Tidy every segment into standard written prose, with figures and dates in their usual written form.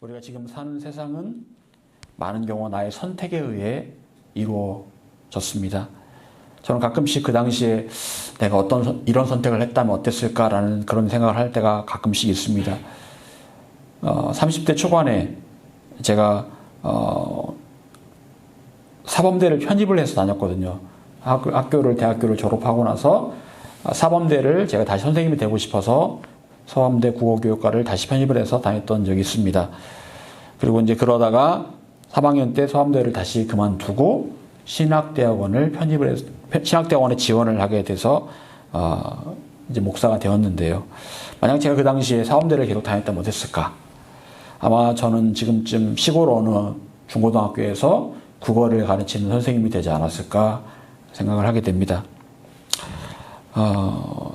우리가 지금 사는 세상은 많은 경우 나의 선택에 의해 이루어졌습니다. 저는 가끔씩 그 당시에 내가 이런 선택을 했다면 어땠을까라는 그런 생각을 할 때가 가끔씩 있습니다. 30대 초반에 제가 사범대를 편입을 해서 다녔거든요. 대학교를 졸업하고 나서 사범대를 제가 다시 선생님이 되고 싶어서 서범대 국어교육과를 다시 편입을 해서 다녔던 적이 있습니다. 그리고 이제 그러다가 3학년 때 서범대를 다시 그만두고 신학대학원에 지원을 하게 돼서 이제 목사가 되었는데요. 만약 제가 그 당시에 사범대를 계속 다녔다면 어땠을까? 아마 저는 지금쯤 시골 어느 중고등학교에서 국어를 가르치는 선생님이 되지 않았을까 생각을 하게 됩니다.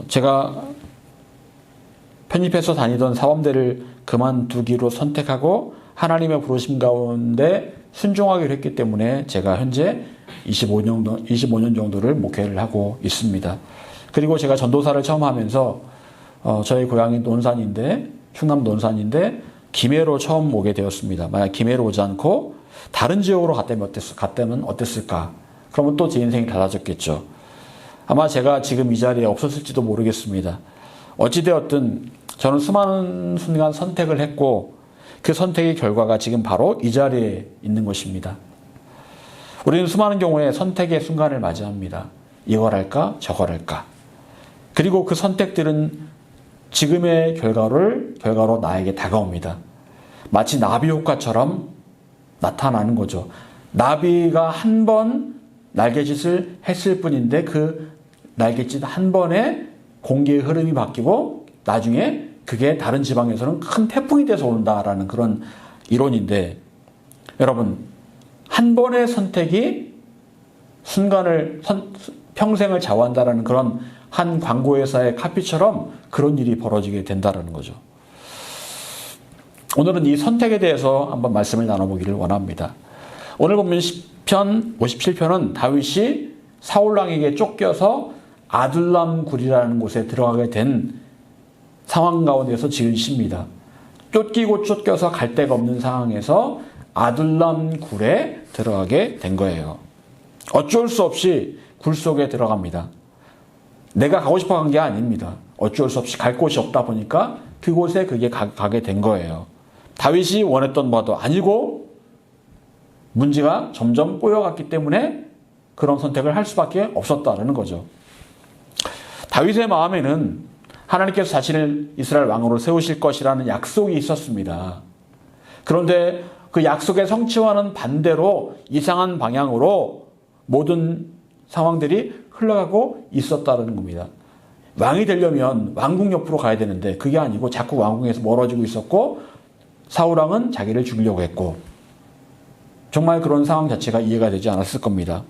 제가 편입해서 다니던 사범대를 그만두기로 선택하고 하나님의 부르심 가운데 순종하기로 했기 때문에 제가 현재 25년 정도를 목회를 하고 있습니다. 그리고 제가 전도사를 처음 하면서 저희 고향이 충남 논산인데 김해로 처음 오게 되었습니다. 만약 김해로 오지 않고 다른 지역으로 갔다면 어땠을까? 그러면 또 제 인생이 달라졌겠죠. 아마 제가 지금 이 자리에 없었을지도 모르겠습니다. 어찌되었든 저는 수많은 순간 선택을 했고 그 선택의 결과가 지금 바로 이 자리에 있는 것입니다. 우리는 수많은 경우에 선택의 순간을 맞이합니다. 이걸 할까 저걸 할까. 그리고 그 선택들은 지금의 결과로 나에게 다가옵니다. 마치 나비 효과처럼 나타나는 거죠. 나비가 한 번 날갯짓을 했을 뿐인데 그 날갯짓 한 번에 공기의 흐름이 바뀌고 나중에 그게 다른 지방에서는 큰 태풍이 돼서 온다라는 그런 이론인데, 여러분, 한 번의 선택이 평생을 좌우한다라는 그런 한 광고회사의 카피처럼 그런 일이 벌어지게 된다라는 거죠. 오늘은 이 선택에 대해서 한번 말씀을 나눠보기를 원합니다. 오늘 보면 시편 57편은 다윗이 사울왕에게 쫓겨서 아둘람 굴이라는 곳에 들어가게 된 상황 가운데서 지은 시입니다. 쫓기고 쫓겨서 갈 데가 없는 상황에서 아둘람 굴에 들어가게 된 거예요. 어쩔 수 없이 굴 속에 들어갑니다. 내가 가고 싶어 간 게 아닙니다. 어쩔 수 없이 갈 곳이 없다 보니까 그곳에 가게 된 거예요. 다윗이 원했던 바도 아니고 문제가 점점 꼬여갔기 때문에 그런 선택을 할 수밖에 없었다는 거죠. 다윗의 마음에는 하나님께서 자신을 이스라엘 왕으로 세우실 것이라는 약속이 있었습니다. 그런데 그 약속의 성취와는 반대로 이상한 방향으로 모든 상황들이 흘러가고 있었다는 겁니다. 왕이 되려면 왕궁 옆으로 가야 되는데 그게 아니고 자꾸 왕궁에서 멀어지고 있었고, 사울왕은 자기를 죽이려고 했고, 정말 그런 상황 자체가 이해가 되지 않았을 겁니다.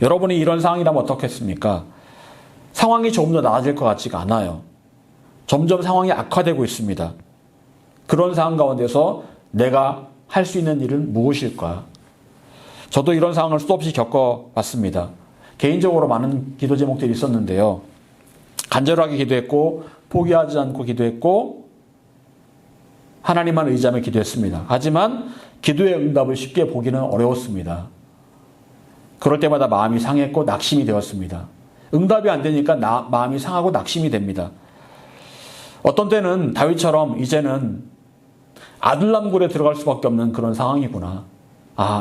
여러분이 이런 상황이라면 어떻겠습니까? 상황이 조금 더 나아질 것 같지가 않아요. 점점 상황이 악화되고 있습니다. 그런 상황 가운데서 내가 할 수 있는 일은 무엇일까? 저도 이런 상황을 수없이 겪어봤습니다. 개인적으로 많은 기도 제목들이 있었는데요. 간절하게 기도했고 포기하지 않고 기도했고 하나님만 의지하며 기도했습니다. 하지만 기도의 응답을 쉽게 보기는 어려웠습니다. 그럴 때마다 마음이 상했고 낙심이 되었습니다. 응답이 안 되니까 마음이 상하고 낙심이 됩니다. 어떤 때는 다윗처럼 이제는 아둘람굴에 들어갈 수밖에 없는 그런 상황이구나.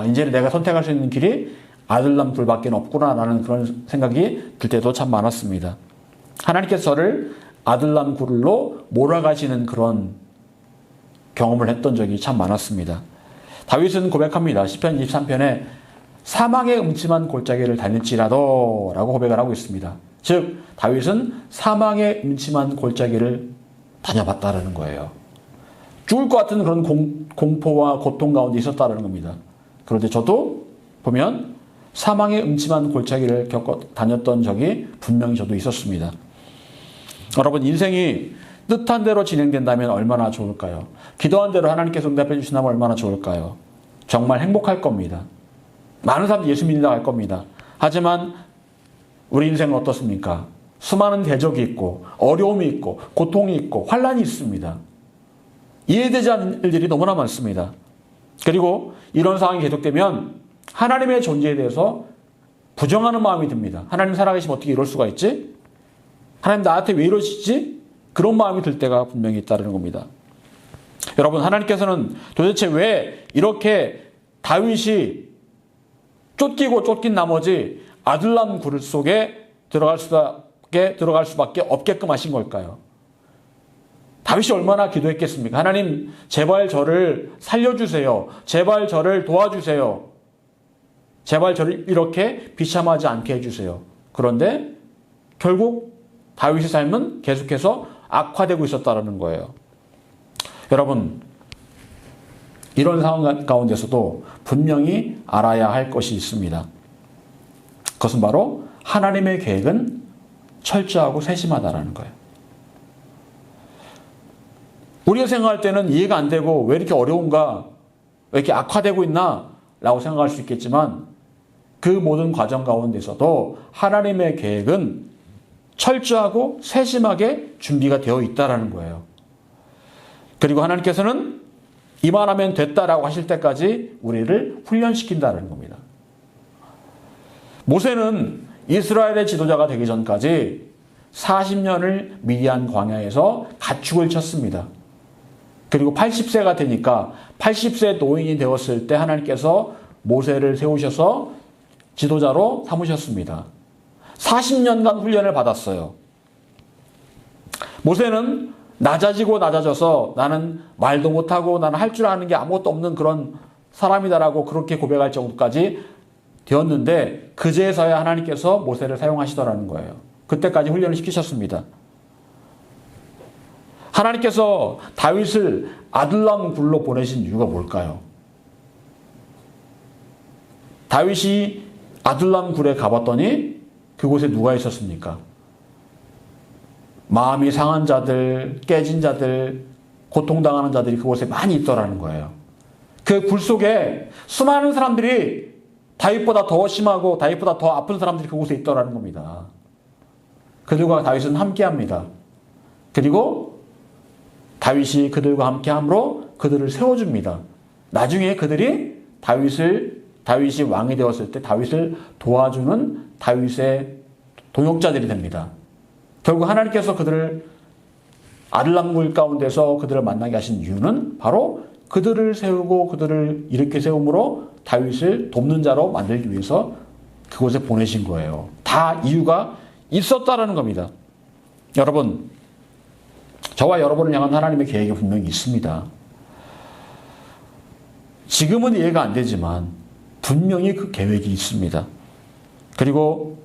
이제는 내가 선택할 수 있는 길이 아둘람굴밖에 없구나라는 그런 생각이 들 때도 참 많았습니다. 하나님께서 저를 아둘람굴로 몰아가시는 그런 경험을 했던 적이 참 많았습니다. 다윗은 고백합니다. 시편 23편에 사망의 음침한 골짜기를 다닐지라도 라고 고백을 하고 있습니다. 즉 다윗은 사망의 음침한 골짜기를 다녀봤다라는 거예요. 죽을 것 같은 그런 공포와 고통 가운데 있었다라는 겁니다. 그런데 저도 보면 사망의 음침한 골짜기를 다녔던 적이 분명히 저도 있었습니다. 여러분, 인생이 뜻한 대로 진행된다면 얼마나 좋을까요? 기도한 대로 하나님께서 응답해 주신다면 얼마나 좋을까요? 정말 행복할 겁니다. 많은 사람들이 예수 믿는다고 할 겁니다. 하지만 우리 인생은 어떻습니까? 수많은 대적이 있고 어려움이 있고 고통이 있고 환란이 있습니다. 이해되지 않는 일들이 너무나 많습니다. 그리고 이런 상황이 계속되면 하나님의 존재에 대해서 부정하는 마음이 듭니다. 하나님 살아계시면 어떻게 이럴 수가 있지? 하나님 나한테 왜 이러시지? 그런 마음이 들 때가 분명히 있다는 겁니다. 여러분, 하나님께서는 도대체 왜 이렇게 다윗이 쫓기고 쫓긴 나머지 아둘람 굴 속에 들어갈 수밖에 없게끔 하신 걸까요? 다윗이 얼마나 기도했겠습니까? 하나님, 제발 저를 살려주세요. 제발 저를 도와주세요. 제발 저를 이렇게 비참하지 않게 해주세요. 그런데 결국 다윗의 삶은 계속해서 악화되고 있었다는 거예요. 여러분, 이런 상황 가운데서도 분명히 알아야 할 것이 있습니다. 그것은 바로 하나님의 계획은 철저하고 세심하다라는 거예요. 우리가 생각할 때는 이해가 안 되고 왜 이렇게 어려운가, 왜 이렇게 악화되고 있나 라고 생각할 수 있겠지만 그 모든 과정 가운데서도 하나님의 계획은 철저하고 세심하게 준비가 되어 있다는 거예요. 그리고 하나님께서는 이만하면 됐다라고 하실 때까지 우리를 훈련시킨다는 겁니다. 모세는 이스라엘의 지도자가 되기 전까지 40년을 미디안 광야에서 가축을 쳤습니다. 그리고 80세가 되니까 80세 노인이 되었을 때 하나님께서 모세를 세우셔서 지도자로 삼으셨습니다. 40년간 훈련을 받았어요. 모세는 낮아지고 낮아져서 나는 말도 못하고 나는 할 줄 아는 게 아무것도 없는 그런 사람이다라고 그렇게 고백할 정도까지 되었는데 그제서야 하나님께서 모세를 사용하시더라는 거예요. 그때까지 훈련을 시키셨습니다. 하나님께서 다윗을 아둘람 굴로 보내신 이유가 뭘까요? 다윗이 아둘람 굴에 가봤더니 그곳에 누가 있었습니까? 마음이 상한 자들, 깨진 자들, 고통당하는 자들이 그곳에 많이 있더라는 거예요. 그 굴 속에 수많은 사람들이 다윗보다 더 심하고 다윗보다 더 아픈 사람들이 그곳에 있더라는 겁니다. 그들과 다윗은 함께합니다. 그리고 다윗이 그들과 함께함으로 그들을 세워줍니다. 나중에 그들이 다윗이 왕이 되었을 때 다윗을 도와주는 다윗의 동역자들이 됩니다. 결국 하나님께서 그들을 아둘람굴 가운데서 그들을 만나게 하신 이유는 바로 그들을 세우고 그들을 이렇게 세움으로 다윗을 돕는 자로 만들기 위해서 그곳에 보내신 거예요. 다 이유가 있었다라는 겁니다. 여러분, 저와 여러분을 향한 하나님의 계획이 분명히 있습니다. 지금은 이해가 안 되지만 분명히 그 계획이 있습니다. 그리고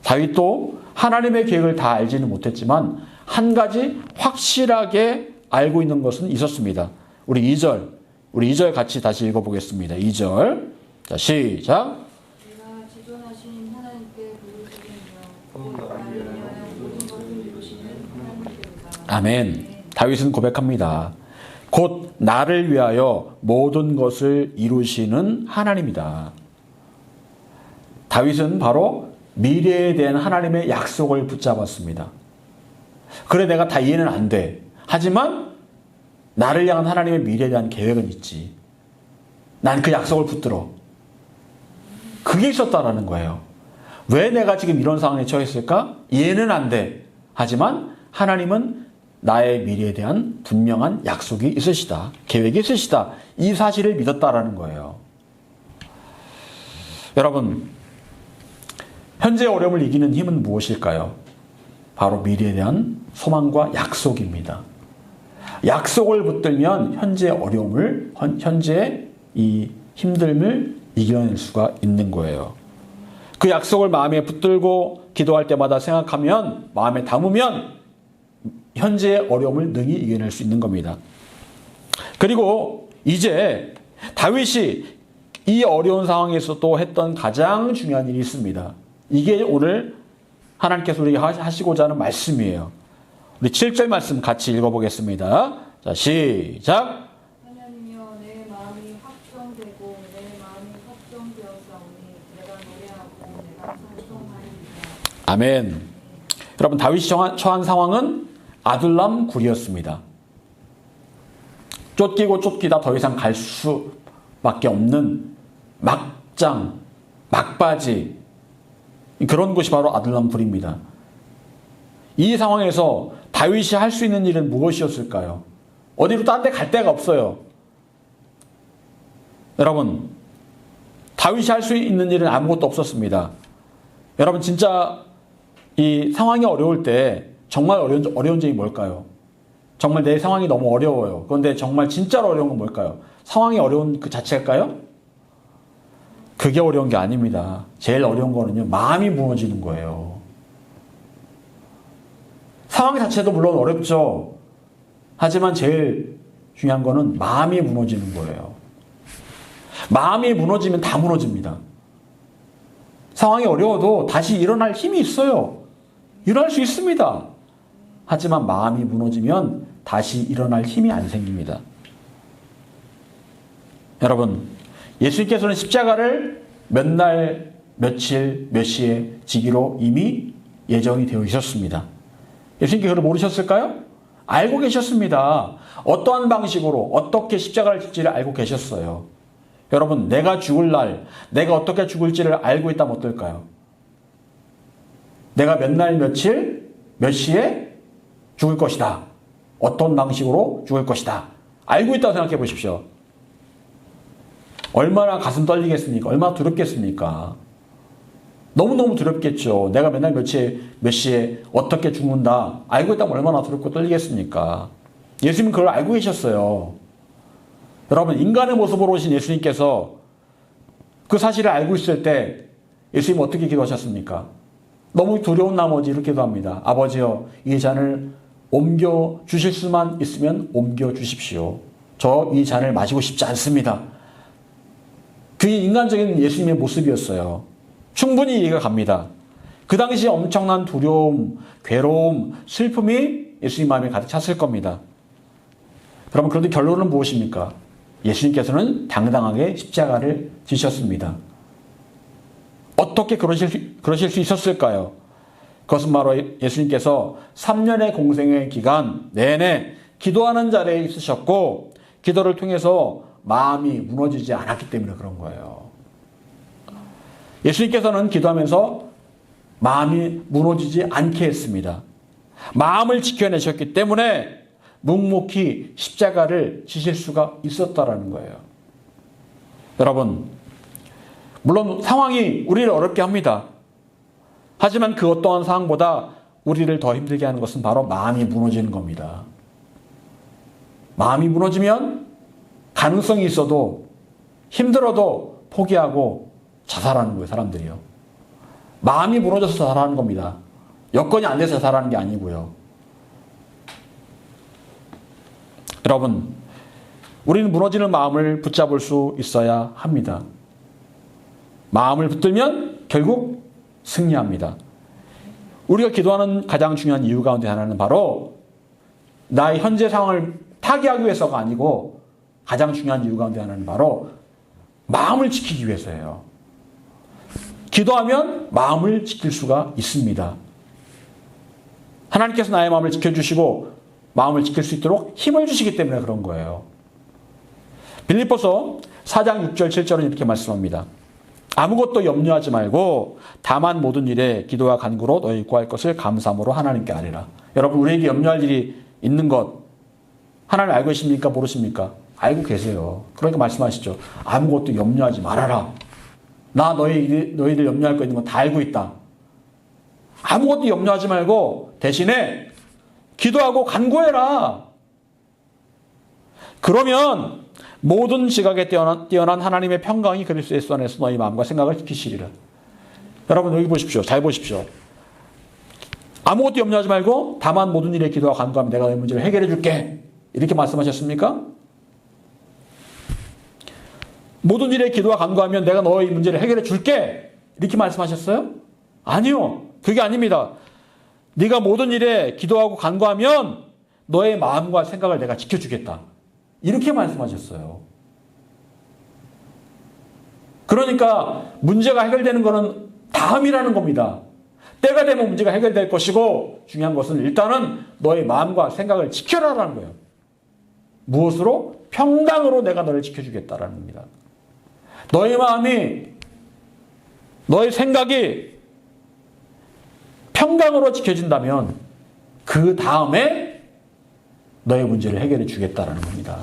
다윗도 하나님의 계획을 다 알지는 못했지만 한 가지 확실하게 알고 있는 것은 있었습니다. 우리 2절 같이 다시 읽어보겠습니다. 2절. 자, 시작. 내가 지존하신 하나님께 부르짖으며 나를 위하여 모든 것을 이루시는 하나님께로다. 아멘. 다윗은 고백합니다. 곧 나를 위하여 모든 것을 이루시는 하나님이다. 다윗은 바로 미래에 대한 하나님의 약속을 붙잡았습니다. 그래, 내가 다 이해는 안 돼. 하지만 나를 향한 하나님의 미래에 대한 계획은 있지. 난 그 약속을 붙들어. 그게 있었다라는 거예요. 왜 내가 지금 이런 상황에 처했을까? 이해는 안 돼. 하지만 하나님은 나의 미래에 대한 분명한 약속이 있으시다. 계획이 있으시다. 이 사실을 믿었다라는 거예요. 여러분, 현재 어려움을 이기는 힘은 무엇일까요? 바로 미래에 대한 소망과 약속입니다. 약속을 붙들면 현재의 어려움을, 현재의 이 힘듦을 이겨낼 수가 있는 거예요. 그 약속을 마음에 붙들고 기도할 때마다 생각하면, 마음에 담으면 현재의 어려움을 능히 이겨낼 수 있는 겁니다. 그리고 이제 다윗이 이 어려운 상황에서도 했던 가장 중요한 일이 있습니다. 이게 오늘 하나님께서 우리에게 하시고자 하는 말씀이에요. 우리 7절 말씀 같이 읽어보겠습니다. 자, 시작. 하나님이여, 내 마음이 확정되고 내 마음이 확정되었사오니 내가 노래하고 내가 찬송하리이다. 아멘. 여러분, 다윗이 처한 상황은 아둘람 굴이었습니다. 쫓기고 쫓기다 더 이상 갈 수밖에 없는 막장, 막바지, 그런 곳이 바로 아둘람 불입니다. 이 상황에서 다윗이 할 수 있는 일은 무엇이었을까요? 어디로 딴 데 갈 데가 없어요. 여러분, 다윗이 할 수 있는 일은 아무것도 없었습니다. 여러분, 진짜 이 상황이 어려울 때 정말 어려운 점이 뭘까요? 정말 내 상황이 너무 어려워요. 그런데 정말 진짜로 어려운 건 뭘까요? 상황이 어려운 그 자체일까요? 그게 어려운 게 아닙니다. 제일 어려운 거는요, 마음이 무너지는 거예요. 상황 자체도 물론 어렵죠. 하지만 제일 중요한 거는 마음이 무너지는 거예요. 마음이 무너지면 다 무너집니다. 상황이 어려워도 다시 일어날 힘이 있어요. 일어날 수 있습니다. 하지만 마음이 무너지면 다시 일어날 힘이 안 생깁니다. 여러분, 예수님께서는 십자가를 몇 날, 며칠, 몇 시에 지기로 이미 예정이 되어 있었습니다. 예수님께서 그걸 모르셨을까요? 알고 계셨습니다. 어떠한 방식으로 어떻게 십자가를 질지를 알고 계셨어요. 여러분, 내가 죽을 날, 내가 어떻게 죽을지를 알고 있다면 어떨까요? 내가 몇 날, 며칠, 몇 시에 죽을 것이다. 어떤 방식으로 죽을 것이다. 알고 있다고 생각해 보십시오. 얼마나 가슴 떨리겠습니까? 얼마나 두렵겠습니까? 너무너무 두렵겠죠. 내가 맨날 몇 시에 어떻게 죽는다. 알고 있다면 얼마나 두렵고 떨리겠습니까? 예수님은 그걸 알고 계셨어요. 여러분, 인간의 모습으로 오신 예수님께서 그 사실을 알고 있을 때 예수님 어떻게 기도하셨습니까? 너무 두려운 나머지 이렇게 기도합니다. 아버지여, 이 잔을 옮겨 주실 수만 있으면 옮겨 주십시오. 저 이 잔을 마시고 싶지 않습니다. 그게 인간적인 예수님의 모습이었어요. 충분히 이해가 갑니다. 그 당시 엄청난 두려움, 괴로움, 슬픔이 예수님 마음에 가득 찼을 겁니다. 여러분, 그런데 결론은 무엇입니까? 예수님께서는 당당하게 십자가를 지셨습니다. 어떻게 그러실 수 있었을까요? 그것은 바로 예수님께서 3년의 공생의 기간 내내 기도하는 자리에 있으셨고 기도를 통해서 마음이 무너지지 않았기 때문에 그런 거예요. 예수님께서는 기도하면서 마음이 무너지지 않게 했습니다. 마음을 지켜내셨기 때문에 묵묵히 십자가를 지실 수가 있었다라는 거예요. 여러분, 물론 상황이 우리를 어렵게 합니다. 하지만 그 어떠한 상황보다 우리를 더 힘들게 하는 것은 바로 마음이 무너지는 겁니다. 마음이 무너지면 가능성이 있어도 힘들어도 포기하고 자살하는 거예요, 사람들이요. 마음이 무너져서 자살하는 겁니다. 여건이 안 돼서 자살하는 게 아니고요. 여러분, 우리는 무너지는 마음을 붙잡을 수 있어야 합니다. 마음을 붙들면 결국 승리합니다. 우리가 기도하는 가장 중요한 이유 가운데 하나는 바로 나의 현재 상황을 타개하기 위해서가 아니고 가장 중요한 이유 가운데 하나는 바로 마음을 지키기 위해서예요. 기도하면 마음을 지킬 수가 있습니다. 하나님께서 나의 마음을 지켜주시고 마음을 지킬 수 있도록 힘을 주시기 때문에 그런 거예요. 빌립보서 4장 6절 7절은 이렇게 말씀합니다. 아무것도 염려하지 말고 다만 모든 일에 기도와 간구로 너희 구할 것을 감사함으로 하나님께 아뢰라. 여러분, 우리에게 염려할 일이 있는 것 하나님 알고 계십니까? 모르십니까? 알고 계세요. 그러니까 말씀하시죠. 아무것도 염려하지 말아라. 나 너희들 염려할 거 있는 건 다 알고 있다. 아무것도 염려하지 말고 대신에 기도하고 간구해라. 그러면 모든 지각에 뛰어난 하나님의 평강이 그리스도의 안에서 너희 마음과 생각을 지키시리라. 여러분, 여기 보십시오. 잘 보십시오. 아무것도 염려하지 말고 다만 모든 일에 기도와 간구하면 내가 너희 문제를 해결해 줄게. 이렇게 말씀하셨습니까? 모든 일에 기도와 간구하면 내가 너희 문제를 해결해 줄게. 이렇게 말씀하셨어요? 아니요. 그게 아닙니다. 네가 모든 일에 기도하고 간구하면 너의 마음과 생각을 내가 지켜주겠다. 이렇게 말씀하셨어요. 그러니까 문제가 해결되는 것은 다음이라는 겁니다. 때가 되면 문제가 해결될 것이고 중요한 것은 일단은 너의 마음과 생각을 지켜라라는 거예요. 무엇으로? 평강으로 내가 너를 지켜주겠다라는 겁니다. 너의 마음이, 너의 생각이 평강으로 지켜진다면 그 다음에 너의 문제를 해결해 주겠다라는 겁니다.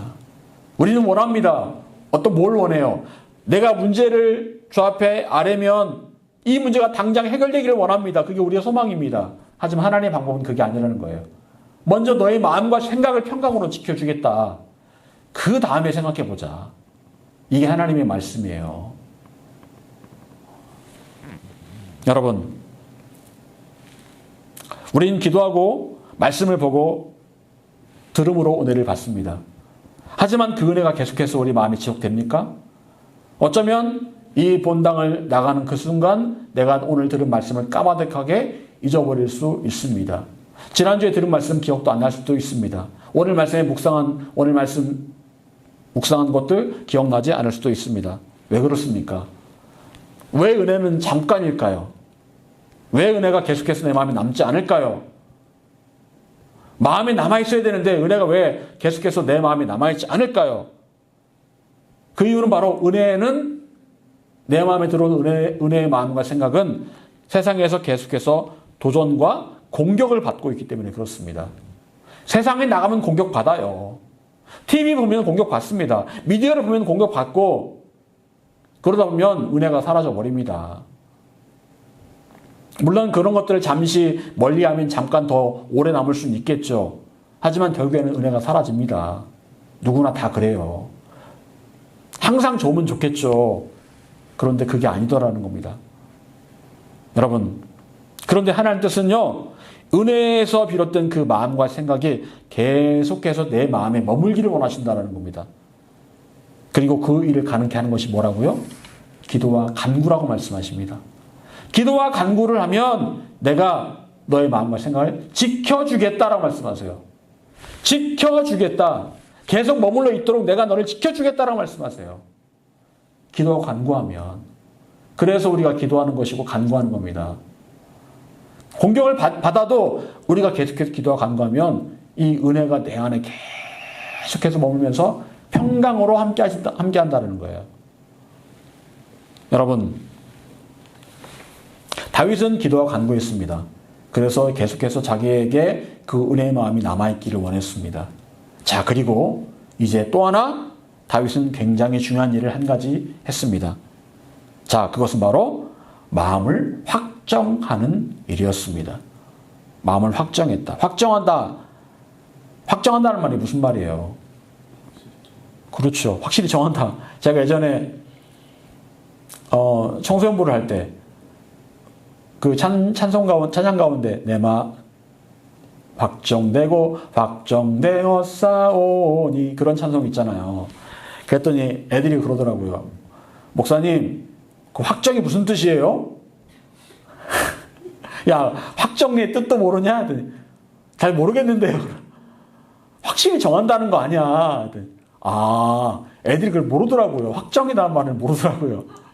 우리는 원합니다. 뭘 원해요? 내가 문제를 주 앞에 아뢰면 이 문제가 당장 해결되기를 원합니다. 그게 우리의 소망입니다. 하지만 하나님의 방법은 그게 아니라는 거예요. 먼저 너의 마음과 생각을 평강으로 지켜주겠다. 그 다음에 생각해보자. 이게 하나님의 말씀이에요. 여러분, 우리는 기도하고 말씀을 보고 들음으로 은혜를 받습니다. 하지만 그 은혜가 계속해서 우리 마음에 지속됩니까? 어쩌면 이 본당을 나가는 그 순간 내가 오늘 들은 말씀을 까마득하게 잊어버릴 수 있습니다. 지난주에 들은 말씀 기억도 안 날 수도 있습니다. 오늘 말씀에 묵상한 것들 기억나지 않을 수도 있습니다. 왜 그렇습니까? 왜 은혜는 잠깐일까요? 왜 은혜가 계속해서 내 마음에 남지 않을까요? 마음에 남아있어야 되는데 은혜가 왜 계속해서 내 마음에 남아있지 않을까요? 그 이유는 바로 은혜는 내 마음에 들어오는 은혜의 마음과 생각은 세상에서 계속해서 도전과 공격을 받고 있기 때문에 그렇습니다. 세상에 나가면 공격받아요. TV 보면 공격받습니다. 미디어를 보면 공격받고 그러다 보면 은혜가 사라져 버립니다. 물론 그런 것들을 잠시 멀리하면 잠깐 더 오래 남을 수는 있겠죠. 하지만 결국에는 은혜가 사라집니다. 누구나 다 그래요. 항상 좋으면 좋겠죠. 그런데 그게 아니더라는 겁니다. 여러분, 그런데 하나님 뜻은요, 은혜에서 비롯된 그 마음과 생각이 계속해서 내 마음에 머물기를 원하신다는 겁니다. 그리고 그 일을 가능케 하는 것이 뭐라고요? 기도와 간구라고 말씀하십니다. 기도와 간구를 하면 내가 너의 마음과 생각을 지켜주겠다라고 말씀하세요. 지켜주겠다. 계속 머물러 있도록 내가 너를 지켜주겠다라고 말씀하세요. 기도와 간구하면. 그래서 우리가 기도하는 것이고 간구하는 겁니다. 공격을 받아도 우리가 계속해서 기도와 간구하면 이 은혜가 내 안에 계속해서 머물면서 평강으로 함께 한다는 거예요. 여러분, 다윗은 기도와 간구했습니다. 그래서 계속해서 자기에게 그 은혜의 마음이 남아있기를 원했습니다. 자, 그리고 이제 또 하나 다윗은 굉장히 중요한 일을 한 가지 했습니다. 자, 그것은 바로 마음을 확정하는 일이었습니다. 마음을 확정했다. 확정한다는 말이 무슨 말이에요? 그렇죠. 확실히 정한다. 제가 예전에 청소년부를 할 때 그 찬양 가운데 내 마음 확정되었사오니 그런 찬송 있잖아요. 그랬더니 애들이 그러더라고요. 목사님, 그 확정이 무슨 뜻이에요? 야, 확정의 뜻도 모르냐? 잘 모르겠는데요. 확실히 정한다는 거 아니야. 아, 애들이 그걸 모르더라고요. 확정이라는 말을 모르더라고요.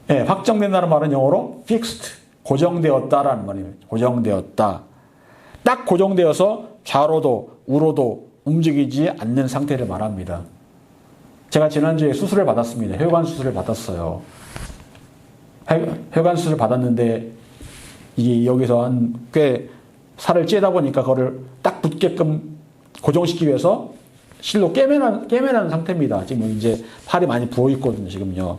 네, 확정된다는 말은 영어로 fixed, 고정되었다라는 말이에요. 고정되었다. 딱 고정되어서 좌로도 우로도 움직이지 않는 상태를 말합니다. 제가 지난주에 수술을 받았습니다. 혈관 수술을 받았어요. 혈관 수술을 받았는데 이게 여기서 꽤 살을 찌다 보니까 그거를 딱 붙게끔 고정시키기 위해서 실로 깨매는 상태입니다. 지금 이제 팔이 많이 부어 있거든요. 지금요.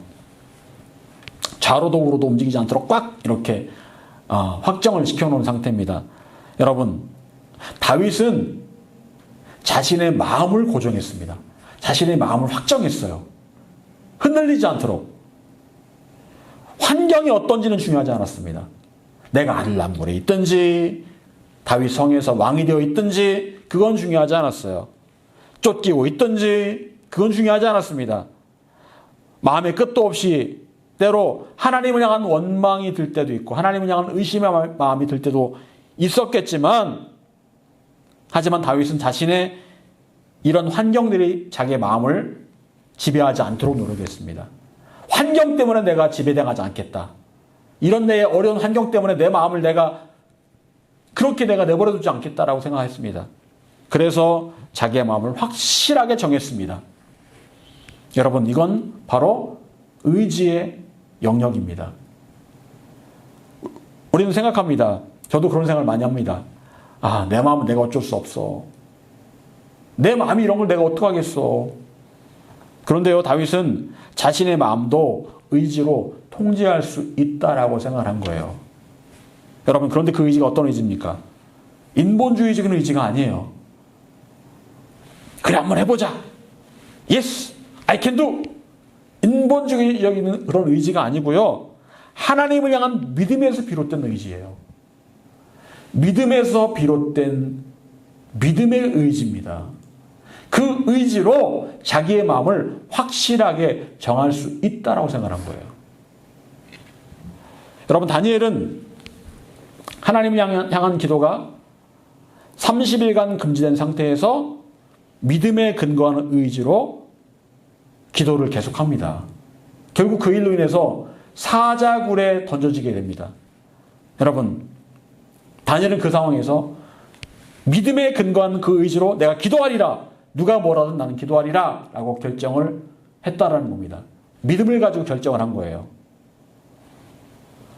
좌로도 우로도 움직이지 않도록 꽉 이렇게 확정을 시켜놓은 상태입니다. 여러분, 다윗은 자신의 마음을 고정했습니다. 자신의 마음을 확정했어요. 흔들리지 않도록. 환경이 어떤지는 중요하지 않았습니다. 내가 아들람물에 있든지 다윗 성에서 왕이 되어 있든지 그건 중요하지 않았어요. 쫓기고 있든지 그건 중요하지 않았습니다. 마음의 끝도 없이 때로 하나님을 향한 원망이 들 때도 있고 하나님을 향한 의심의 마음이 들 때도 있었겠지만 하지만 다윗은 자신의 이런 환경들이 자기의 마음을 지배하지 않도록 노력했습니다. 환경 때문에 내가 지배당하지 않겠다. 이런 내 어려운 환경 때문에 내 마음을 그렇게 내가 내버려두지 않겠다라고 생각했습니다. 그래서 자기의 마음을 확실하게 정했습니다. 여러분, 이건 바로 의지의 영역입니다. 우리는 생각합니다. 저도 그런 생각을 많이 합니다. 아, 내 마음은 내가 어쩔 수 없어. 내 마음이 이런 걸 내가 어떡하겠어. 그런데요, 다윗은 자신의 마음도 의지로 통제할 수 있다라고 생각을 한 거예요. 여러분, 그런데 그 의지가 어떤 의지입니까? 인본주의적인 의지가 아니에요. 그래, 한번 해보자. Yes, I can do. 인본주의적인 그런 의지가 아니고요. 하나님을 향한 믿음에서 비롯된 의지예요. 믿음에서 비롯된 믿음의 의지입니다. 그 의지로 자기의 마음을 확실하게 정할 수 있다라고 생각한 거예요. 여러분, 다니엘은 하나님을 향한 기도가 30일간 금지된 상태에서 믿음에 근거하는 의지로 기도를 계속합니다. 결국 그 일로 인해서 사자굴에 던져지게 됩니다. 여러분, 다니엘은 그 상황에서 믿음에 근거한 그 의지로 내가 기도하리라, 누가 뭐라든 나는 기도하리라 라고 결정을 했다라는 겁니다. 믿음을 가지고 결정을 한 거예요.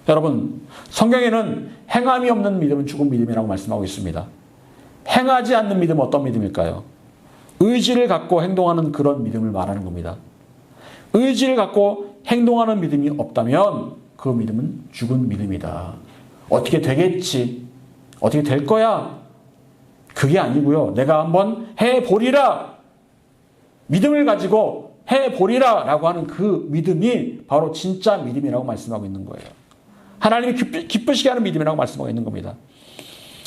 여러분, 성경에는 행함이 없는 믿음은 죽은 믿음이라고 말씀하고 있습니다. 행하지 않는 믿음은 어떤 믿음일까요? 의지를 갖고 행동하는 그런 믿음을 말하는 겁니다. 의지를 갖고 행동하는 믿음이 없다면 그 믿음은 죽은 믿음이다. 어떻게 되겠지? 어떻게 될 거야? 그게 아니고요. 내가 한번 해보리라. 믿음을 가지고 해보리라 라고 하는 그 믿음이 바로 진짜 믿음이라고 말씀하고 있는 거예요. 하나님이 기쁘시게 하는 믿음이라고 말씀하고 있는 겁니다.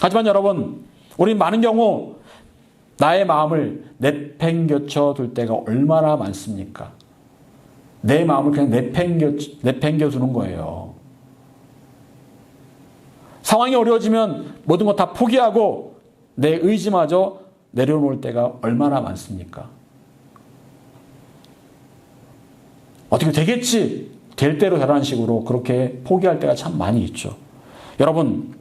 하지만 여러분, 우리는 많은 경우 나의 마음을 내팽겨쳐 둘 때가 얼마나 많습니까? 내 마음을 그냥 내팽겨 두는 거예요. 상황이 어려워지면 모든 것 다 포기하고 내 의지마저 내려놓을 때가 얼마나 많습니까? 어떻게 되겠지? 될 대로 되라는 식으로 그렇게 포기할 때가 참 많이 있죠. 여러분,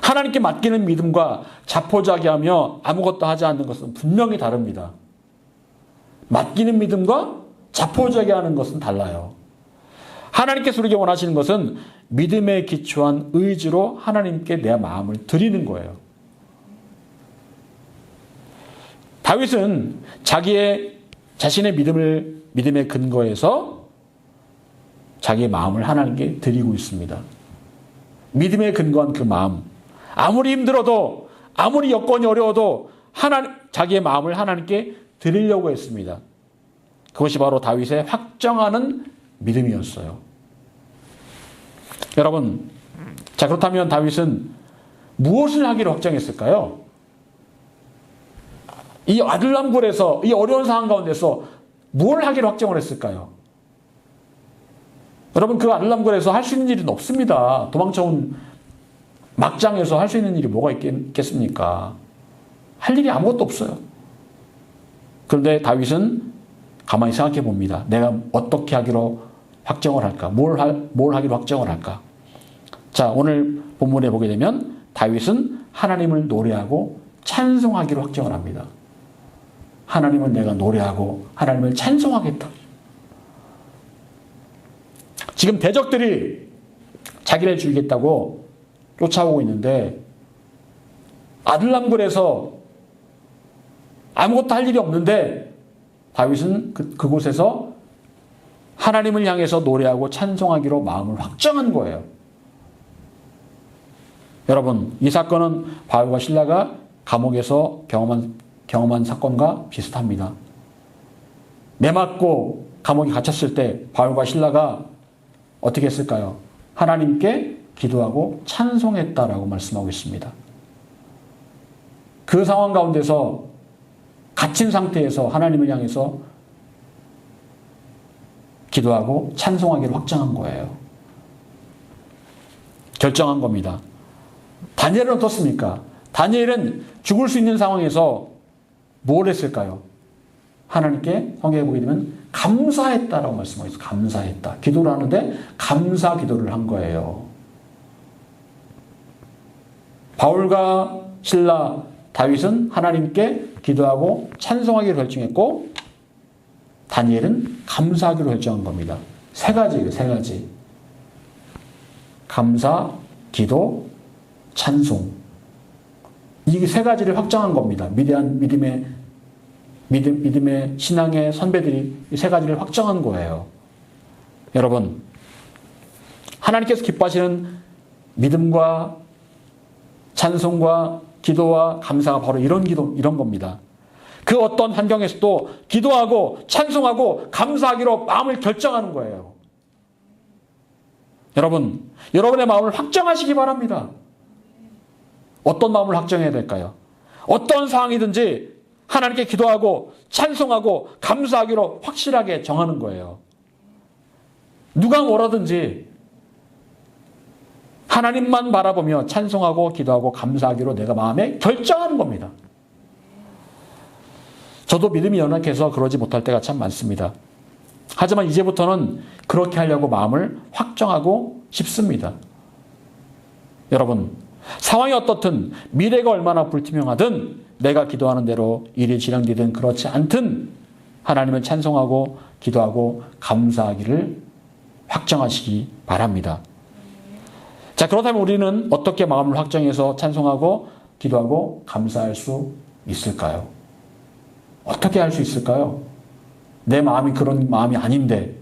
하나님께 맡기는 믿음과 자포자기하며 아무것도 하지 않는 것은 분명히 다릅니다. 맡기는 믿음과 자포자기하는 것은 달라요. 하나님께서 우리에게 원하시는 것은 믿음에 기초한 의지로 하나님께 내 마음을 드리는 거예요. 다윗은 자신의 믿음의 근거에서 자기의 마음을 하나님께 드리고 있습니다. 믿음에 근거한 그 마음, 아무리 힘들어도 아무리 여건이 어려워도 자기의 마음을 하나님께 드리려고 했습니다. 그것이 바로 다윗의 확정하는 믿음이었어요. 여러분, 자, 그렇다면 다윗은 무엇을 하기로 확정했을까요? 이 아들람굴에서, 이 어려운 상황 가운데서 뭘 하기로 확정을 했을까요? 여러분, 그 아들람굴에서 할 수 있는 일은 없습니다. 도망쳐온 막장에서 할 수 있는 일이 뭐가 있겠습니까? 할 일이 아무것도 없어요. 그런데 다윗은 가만히 생각해 봅니다. 내가 어떻게 하기로 확정을 할까? 뭘 하기로 확정을 할까? 자, 오늘 본문에 보게 되면 다윗은 하나님을 노래하고 찬송하기로 확정을 합니다. 하나님을 내가 노래하고 하나님을 찬송하겠다. 지금 대적들이 자기를 죽이겠다고 쫓아오고 있는데 아들람굴에서 아무것도 할 일이 없는데 다윗은 그곳에서 하나님을 향해서 노래하고 찬송하기로 마음을 확정한 거예요. 여러분, 이 사건은 바울과 실라가 감옥에서 경험한 사건과 비슷합니다. 매맞고 감옥에 갇혔을 때 바울과 실라가 어떻게 했을까요? 하나님께 기도하고 찬송했다라고 말씀하고 있습니다. 그 상황 가운데서 갇힌 상태에서 하나님을 향해서 기도하고 찬송하기를 확정한 거예요. 결정한 겁니다. 다니엘은 어떻습니까? 다니엘은 죽을 수 있는 상황에서 뭘 했을까요? 하나님께 성경에 보게 되면 감사했다라고 말씀하고 있어요. 감사했다. 기도를 하는데 감사 기도를 한 거예요. 바울과 실라 다윗은 하나님께 기도하고 찬송하기로 결정했고 다니엘은 감사하기로 결정한 겁니다. 세 가지예요. 세 가지. 감사, 기도, 찬송. 이 세 가지를 확정한 겁니다. 믿음의 신앙의 선배들이 이 세 가지를 확정한 거예요. 여러분, 하나님께서 기뻐하시는 믿음과 찬송과 기도와 감사가 바로 이런 겁니다. 그 어떤 환경에서도 기도하고 찬송하고 감사하기로 마음을 결정하는 거예요. 여러분, 여러분의 마음을 확정하시기 바랍니다. 어떤 마음을 확정해야 될까요? 어떤 상황이든지 하나님께 기도하고 찬송하고 감사하기로 확실하게 정하는 거예요. 누가 뭐라든지 하나님만 바라보며 찬송하고 기도하고 감사하기로 내가 마음에 결정하는 겁니다. 저도 믿음이 연약해서 그러지 못할 때가 참 많습니다. 하지만 이제부터는 그렇게 하려고 마음을 확정하고 싶습니다. 여러분, 상황이 어떻든 미래가 얼마나 불투명하든 내가 기도하는 대로 일이 진행되든 그렇지 않든 하나님을 찬송하고 기도하고 감사하기를 확정하시기 바랍니다. 자, 그렇다면 우리는 어떻게 마음을 확정해서 찬송하고 기도하고 감사할 수 있을까요? 어떻게 할 수 있을까요? 내 마음이 그런 마음이 아닌데,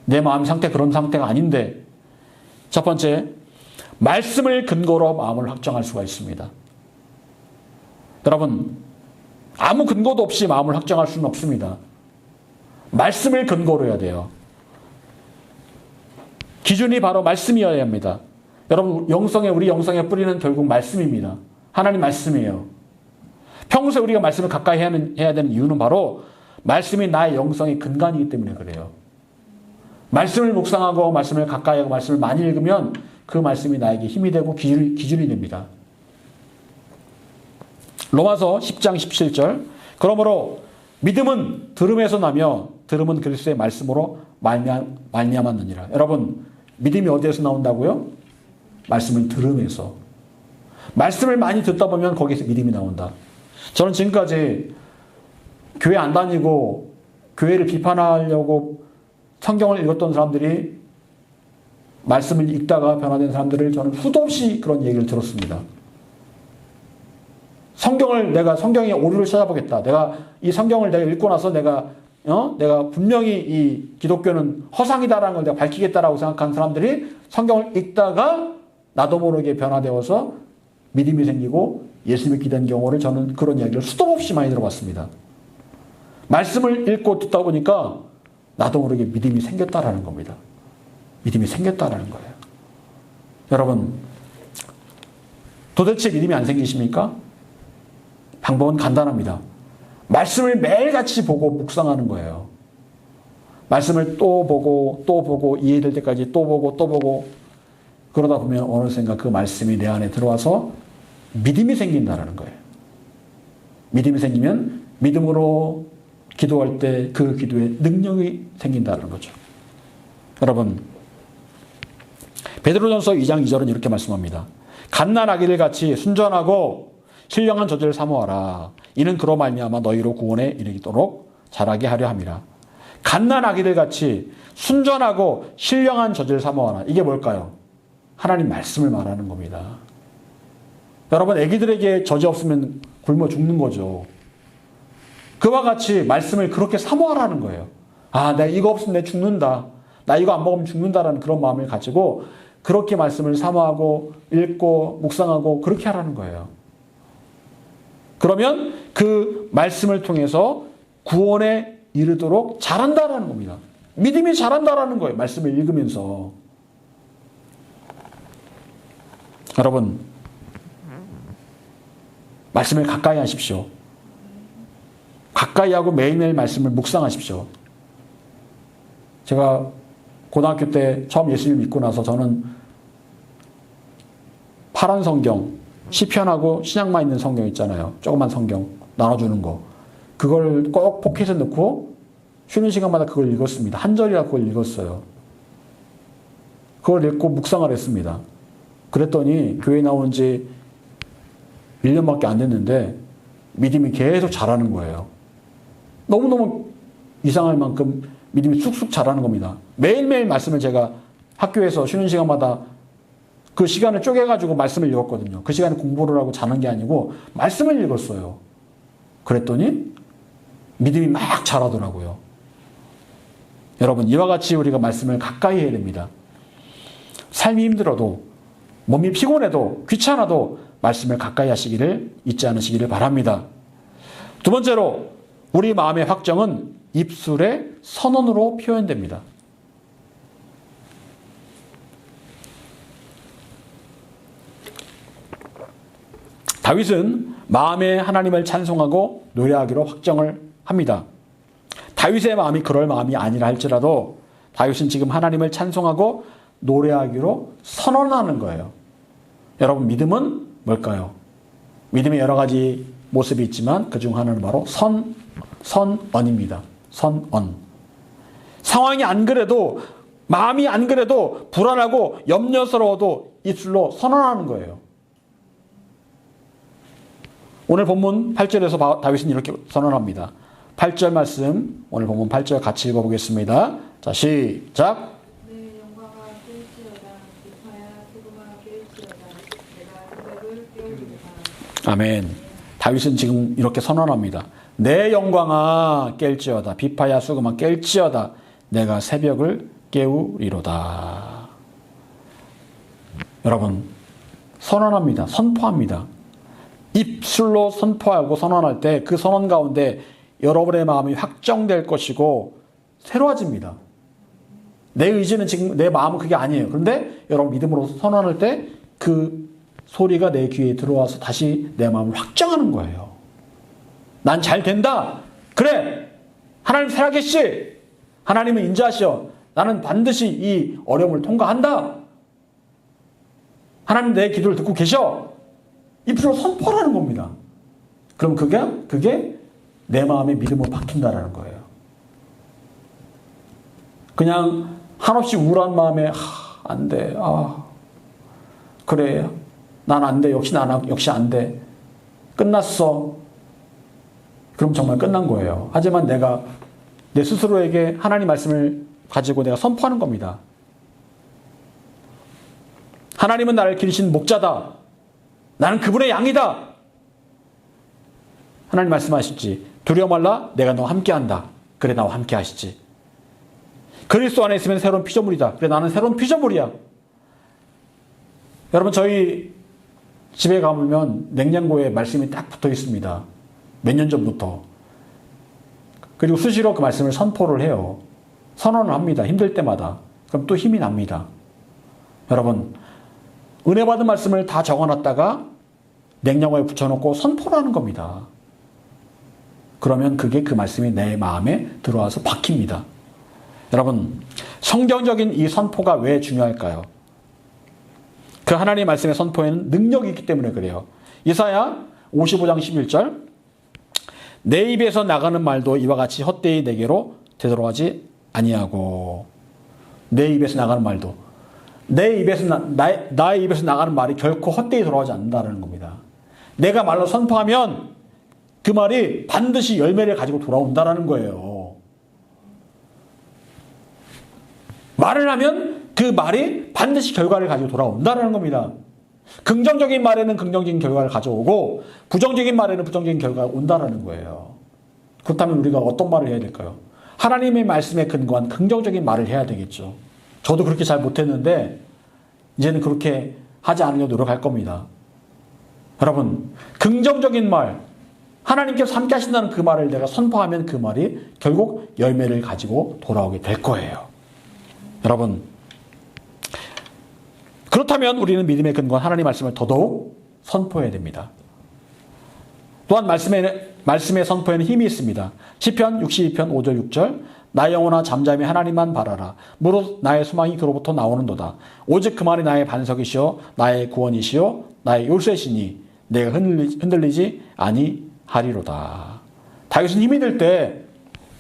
내 마음 상태 그런 상태가 아닌데, 첫 번째, 말씀을 근거로 마음을 확정할 수가 있습니다. 여러분, 아무 근거도 없이 마음을 확정할 수는 없습니다. 말씀을 근거로 해야 돼요. 기준이 바로 말씀이어야 합니다. 여러분, 우리 영성의 뿌리는 결국 말씀입니다. 하나님 말씀이에요. 평소에 우리가 말씀을 가까이 해야 되는 이유는 바로 말씀이 나의 영성의 근간이기 때문에 그래요. 말씀을 묵상하고 말씀을 가까이 하고 말씀을 많이 읽으면 그 말씀이 나에게 힘이 되고 기준이 됩니다. 로마서 10장 17절. 그러므로 믿음은 들음에서 나며 들음은 그리스도의 말씀으로 말미암았느니라. 여러분, 믿음이 어디에서 나온다고요? 말씀을 들음에서. 말씀을 많이 듣다 보면 거기서 믿음이 나온다. 저는 지금까지 교회 안 다니고 교회를 비판하려고 성경을 읽었던 사람들이 말씀을 읽다가 변화된 사람들을 저는 수도 없이 그런 얘기를 들었습니다. 성경의 오류를 찾아보겠다. 내가 이 성경을 내가 읽고 나서 내가 분명히 이 기독교는 허상이다라는 걸 내가 밝히겠다라고 생각한 사람들이 성경을 읽다가 나도 모르게 변화되어서 믿음이 생기고 예수 믿게 된 경우를 저는 그런 이야기를 수도 없이 많이 들어봤습니다. 말씀을 읽고 듣다 보니까 나도 모르게 믿음이 생겼다라는 겁니다. 믿음이 생겼다라는 거예요. 여러분, 도대체 믿음이 안 생기십니까? 방법은 간단합니다. 말씀을 매일같이 보고 묵상하는 거예요. 말씀을 또 보고 이해될 때까지 또 보고 그러다 보면 어느샌가 그 말씀이 내 안에 들어와서 믿음이 생긴다라는 거예요. 믿음이 생기면 믿음으로 기도할 때 그 기도에 능력이 생긴다는 거죠. 여러분, 베드로전서 2장 2절은 이렇게 말씀합니다. 갓난아기들 같이 순전하고 신령한 저주를 사모하라. 이는 그로 말미암아 너희로 구원에 이르도록 자라게 하려 함이라. 갓난아기들 같이 순전하고 신령한 저주를 사모하라. 이게 뭘까요? 하나님 말씀을 말하는 겁니다. 여러분, 아기들에게 저주 없으면 굶어 죽는 거죠. 그와 같이 말씀을 그렇게 사모하라는 거예요. 아, 내가 이거 없으면 내가 죽는다. 나 이거 안 먹으면 죽는다라는 그런 마음을 가지고 그렇게 말씀을 사모하고 읽고 묵상하고 그렇게 하라는 거예요. 그러면 그 말씀을 통해서 구원에 이르도록 자란다라는 겁니다. 믿음이 자란다라는 거예요. 말씀을 읽으면서. 여러분, 말씀을 가까이 하십시오. 가까이 하고 매일매일 말씀을 묵상하십시오. 제가 고등학교 때 처음 예수를 믿고 나서 저는 파란 성경, 시편하고 신약만 있는 성경 있잖아요. 조그만 성경 나눠주는 거. 그걸 꼭 포켓에 넣고 쉬는 시간마다 그걸 읽었습니다. 한 절이라 그걸 읽었어요. 그걸 읽고 묵상을 했습니다. 그랬더니 교회 나온 지 1년밖에 안 됐는데 믿음이 계속 자라는 거예요. 너무너무 이상할 만큼 믿음이 쑥쑥 자라는 겁니다. 매일매일 말씀을 제가 학교에서 쉬는 시간마다 그 시간을 쪼개가지고 말씀을 읽었거든요. 그 시간에 공부를 하고 자는 게 아니고 말씀을 읽었어요. 그랬더니 믿음이 막 자라더라고요. 여러분, 이와 같이 우리가 말씀을 가까이 해야 됩니다. 삶이 힘들어도, 몸이 피곤해도, 귀찮아도 말씀을 가까이 하시기를 잊지 않으시기를 바랍니다. 두 번째로, 우리 마음의 확정은 입술의 선언으로 표현됩니다. 다윗은 마음에 하나님을 찬송하고 노래하기로 확정을 합니다. 다윗의 마음이 그럴 마음이 아니라 할지라도 다윗은 지금 하나님을 찬송하고 노래하기로 선언하는 거예요. 여러분, 믿음은 뭘까요? 믿음의 여러 가지 모습이 있지만 그중 하나는 바로 선언입니다. 선언. 상황이 안 그래도, 마음이 안 그래도 불안하고 염려스러워도 입술로 선언하는 거예요. 오늘 본문 8절에서 다윗은 이렇게 선언합니다. 8절 말씀, 오늘 본문 8절 같이 읽어보겠습니다. 자, 시작. 내 영광아 깰지어다. 비파야 수금아 깰지어다. 내가 새벽을 깨우리로다. 아멘. 다윗은 지금 이렇게 선언합니다. 내 영광아 깰지어다. 비파야 수금아 깰지어다. 내가 새벽을 깨우리로다. 여러분, 선언합니다. 선포합니다. 입술로 선포하고 선언할 때 그 선언 가운데 여러분의 마음이 확정될 것이고 새로워집니다. 내 의지는 지금, 내 마음은 그게 아니에요. 그런데 여러분 믿음으로 선언할 때 그 소리가 내 귀에 들어와서 다시 내 마음을 확정하는 거예요. 난 잘 된다. 그래. 하나님 살아계시. 하나님은 인자하시오. 나는 반드시 이 어려움을 통과한다. 하나님 내 기도를 듣고 계셔. 입술로 선포하는 겁니다. 그럼 그게 내 마음의 믿음으로 바뀐다라는 거예요. 그냥 한없이 우울한 마음에 안 돼. 그래. 난 안 돼. 역시 안 돼. 끝났어. 그럼 정말 끝난 거예요. 하지만 내가 내 스스로에게 하나님 말씀을 가지고 내가 선포하는 겁니다. 하나님은 나를 기르신 목자다. 나는 그분의 양이다. 하나님 말씀하시지. 두려워 말라. 내가 너와 함께한다. 그래, 나와 함께 하시지. 그리스도 안에 있으면 새로운 피조물이다. 그래, 나는 새로운 피조물이야. 여러분, 저희 집에 가보면 냉장고에 말씀이 딱 붙어 있습니다. 몇 년 전부터. 그리고 수시로 그 말씀을 선포를 해요. 선언을 합니다. 힘들 때마다. 그럼 또 힘이 납니다. 여러분, 은혜 받은 말씀을 다 적어놨다가 냉장고에 붙여놓고 선포를 하는 겁니다. 그러면 그게 그 말씀이 내 마음에 들어와서 박힙니다. 여러분, 성경적인 이 선포가 왜 중요할까요? 그 하나님의 말씀의 선포에는 능력이 있기 때문에 그래요. 이사야 55장 11절, 내 입에서 나가는 말도 이와 같이 헛되이 내게로 되돌아가지 아니하고. 내 입에서 나가는 말도, 나의 입에서 나가는 말이 결코 헛되이 돌아가지 않는다는 겁니다. 내가 말로 선포하면 그 말이 반드시 열매를 가지고 돌아온다는 거예요. 말을 하면 그 말이 반드시 결과를 가지고 돌아온다는 겁니다. 긍정적인 말에는 긍정적인 결과를 가져오고 부정적인 말에는 부정적인 결과가 온다는 거예요. 그렇다면 우리가 어떤 말을 해야 될까요? 하나님의 말씀에 근거한 긍정적인 말을 해야 되겠죠. 저도 그렇게 잘 못했는데 이제는 그렇게 하지 않으려고 노력할 겁니다. 여러분, 긍정적인 말, 하나님께서 함께 하신다는 그 말을 내가 선포하면 그 말이 결국 열매를 가지고 돌아오게 될 거예요. 여러분, 그렇다면 우리는 믿음의 근거한 하나님의 말씀을 더더욱 선포해야 됩니다. 또한 말씀의 선포에는 힘이 있습니다. 시편 62편 5절 6절, 나의 영혼아 잠잠히 하나님만 바라라. 무릇 나의 소망이 그로부터 나오는도다. 오직 그만이 나의 반석이시오 나의 구원이시오 나의 요새시니 내가 흔들리지 아니하리로다. 다윗은 힘이 들 때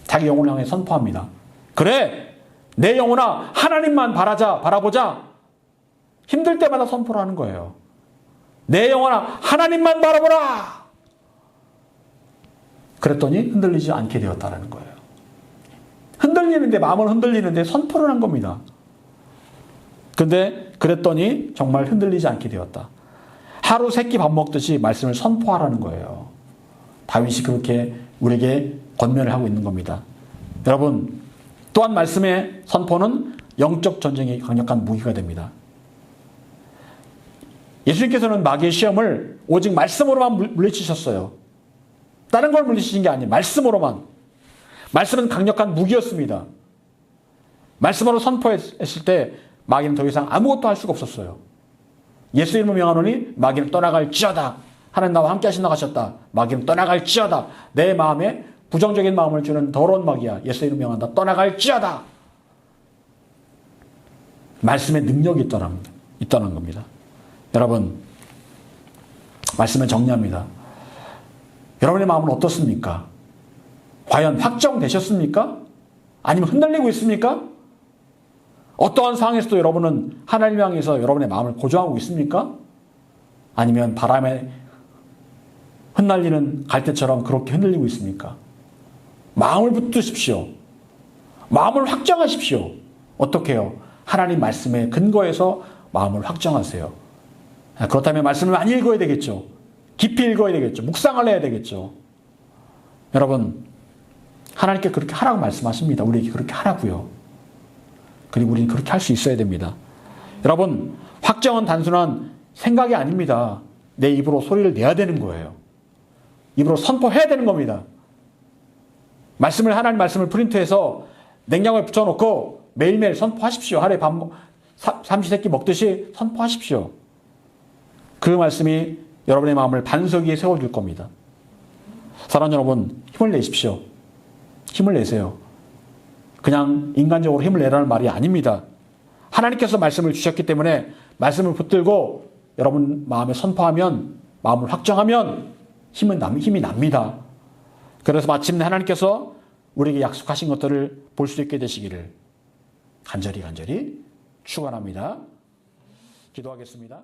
자기 영혼을 향해 선포합니다. 그래, 내 영혼아 하나님만 바라보자. 힘들 때마다 선포를 하는 거예요. 내 영혼아 하나님만 바라보라. 그랬더니 흔들리지 않게 되었다는 거예요. 흔들리는데, 마음은 흔들리는데 선포를 한 겁니다. 근데 그랬더니 정말 흔들리지 않게 되었다. 하루 3끼 밥 먹듯이 말씀을 선포하라는 거예요. 다윗이 그렇게 우리에게 권면을 하고 있는 겁니다. 여러분, 또한 말씀의 선포는 영적 전쟁의 강력한 무기가 됩니다. 예수님께서는 마귀의 시험을 오직 말씀으로만 물리치셨어요. 다른 걸 물리치신 게 아니에요. 말씀으로만. 말씀은 강력한 무기였습니다. 말씀으로 선포했을 때 마귀는 더 이상 아무것도 할 수가 없었어요. 예수 이름을 명하노니 마귀는 떠나갈지어다. 하나님 나와 함께 하신다고 하셨다. 마귀는 떠나갈지어다. 내 마음에 부정적인 마음을 주는 더러운 마귀야. 예수 이름 명한다. 떠나갈지어다. 말씀의 능력이 있다는 겁니다. 여러분, 말씀을 정리합니다. 여러분의 마음은 어떻습니까? 과연 확정되셨습니까? 아니면 흔들리고 있습니까? 어떠한 상황에서도 여러분은 하나님을 향해서 여러분의 마음을 고정하고 있습니까? 아니면 바람에 흩날리는 갈대처럼 그렇게 흔들리고 있습니까? 마음을 붙드십시오. 마음을 확정하십시오. 어떻게 해요? 하나님 말씀에 근거해서 마음을 확정하세요. 그렇다면 말씀을 많이 읽어야 되겠죠. 깊이 읽어야 되겠죠. 묵상을 해야 되겠죠. 여러분, 하나님께 그렇게 하라고 말씀하십니다. 우리에게 그렇게 하라고요. 그리고 우리는 그렇게 할 수 있어야 됩니다. 여러분, 확정은 단순한 생각이 아닙니다. 내 입으로 소리를 내야 되는 거예요. 입으로 선포해야 되는 겁니다. 하나님 말씀을 프린트해서 냉장고에 붙여놓고 매일매일 선포하십시오. 하루에 삼시세끼 먹듯이 선포하십시오. 그 말씀이 여러분의 마음을 반석 위에 세워줄 겁니다. 사랑하는 여러분, 힘을 내십시오. 힘을 내세요. 그냥 인간적으로 힘을 내라는 말이 아닙니다. 하나님께서 말씀을 주셨기 때문에 말씀을 붙들고 여러분 마음에 선포하면, 마음을 확정하면 힘이 납니다. 그래서 마침내 하나님께서 우리에게 약속하신 것들을 볼 수 있게 되시기를 간절히 축원합니다. 기도하겠습니다.